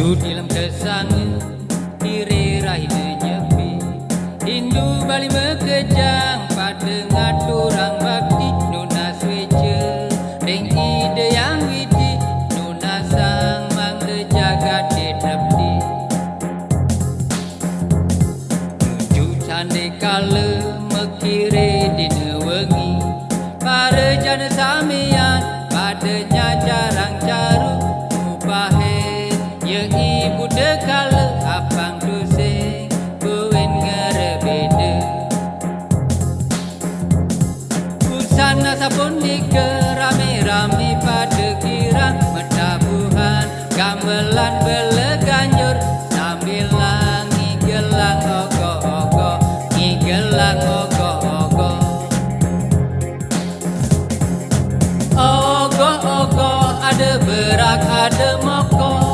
dalam kesanga diri rahina nyepi Hindu Bali mekejang pada ngaturang bakti Nuna swece deng ide yang widi Nuna sang mangga jagat ditepti Nuju cande kala mekire dina wengi Para jana samian padanya jarang caru Mubahet ya ibu dekala apang duse Buin ngerebeda Busana sapun dike rame-rame pada kirang Metabuhan gamelan bela